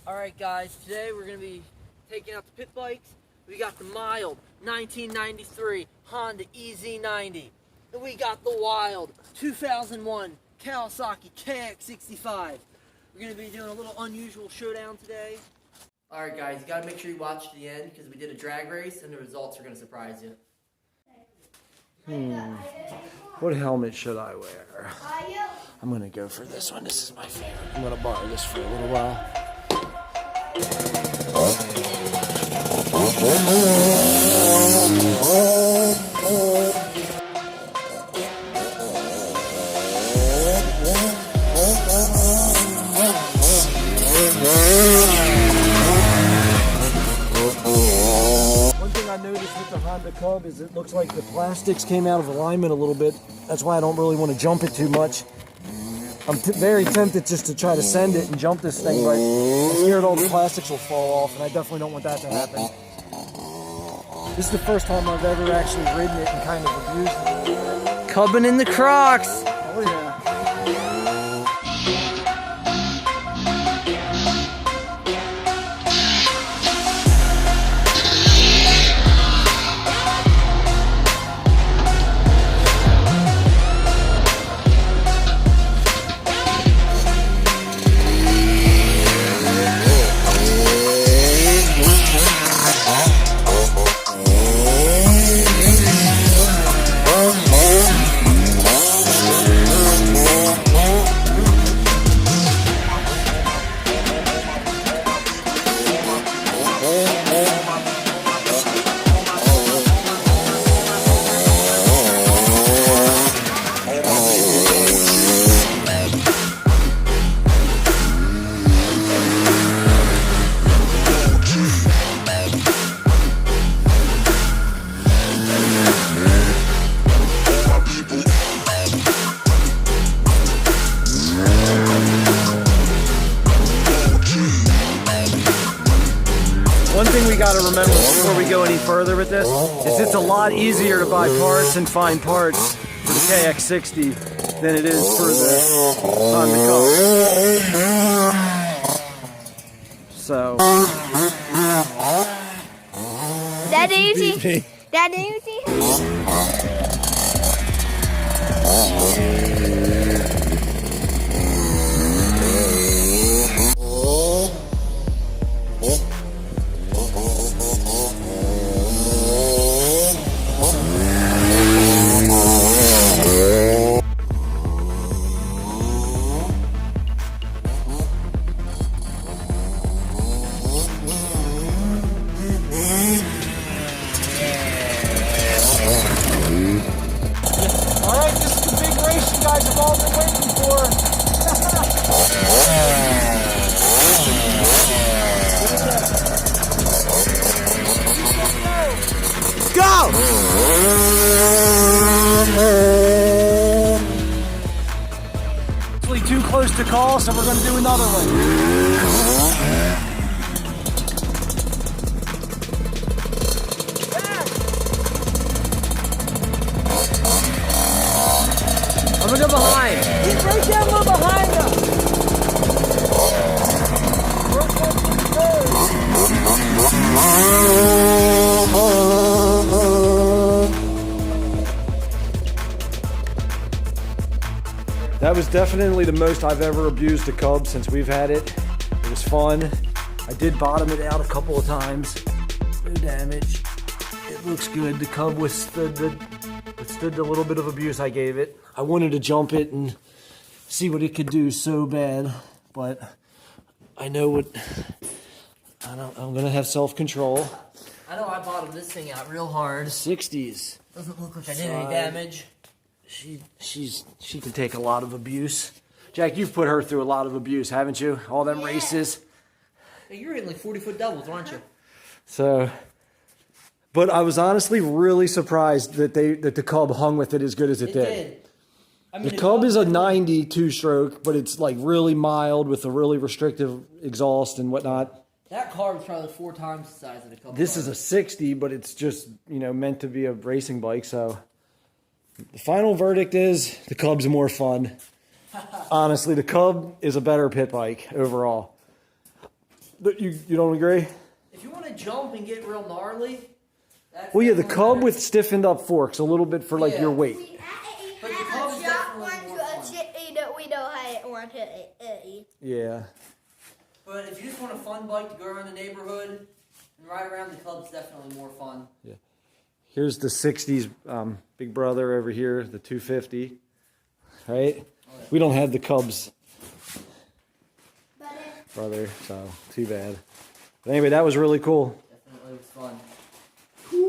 Alright guys, today we're going to be taking out the pit bikes. We got the mild 1993 Honda EZ90. And we got the wild 2001 Kawasaki Kx60. We're going to be doing a little unusual showdown today. Alright guys, you got to make sure you watch to the end because we did a drag race and the results are going to surprise you. What helmet should I wear? I'm going to go for this one. This is my favorite. I'm going to borrow this for a little while. One thing I noticed with the Honda Cub is it looks like the plastics came out of alignment a little bit. That's why I don't really want to jump it too much. I'm very tempted just to try to send it and jump this thing, but I'm scared all the plastics will fall off, and I definitely don't want that to happen. This is the first time I've ever actually ridden it and kind of abused it. Cubbing in the Crocs! Oh yeah. One thing we got to remember before we go any further with this is it's a lot easier to buy parts and find parts for the Kx60 than it is for the Honda Cub. So. That easy? That easy? Alright, this is the big race you guys have all been waiting for. Go! It's too close to call, so we're going to do another one. I'm gonna go behind. Get right down low behind us. That was definitely the most I've ever abused a Cub since we've had it. It was fun. I did bottom it out a couple of times. No damage. It looks good. The Cub withstood the little bit of abuse I gave it. I wanted to jump it and see what it could do so bad, but I know what, I'm gonna have self-control. I know I bottomed this thing out real hard. 60s. Doesn't look like I did any damage. She can take a lot of abuse. Jack, you've put her through a lot of abuse, haven't you? All them races. Hey, you're hitting like 40-foot doubles, aren't you? So, but I was honestly really surprised that the Cub hung with it as good as it did. I mean, The Cub is a 90 two-stroke, but it's like really mild with a really restrictive exhaust and whatnot. That car was probably 4 times the size of the Cub. This is a 60, but it's just, you know, meant to be a racing bike. So the final verdict is the Cub's more fun. Honestly, the Cub is a better pit bike overall. You don't agree? If you want to jump and get real gnarly, that's Well, yeah, the definitely Cub with stiffened up forks a little bit for like Yeah. your weight. But the Cub is definitely more fun. We don't have one to eat. Yeah. But if you just want a fun bike to go around the neighborhood and ride around, the Cub's definitely more fun. Yeah. Here's the 60s big brother over here, the 250. Right? We don't have the Cubs brother, so too bad. But anyway, that was really cool. Definitely was fun.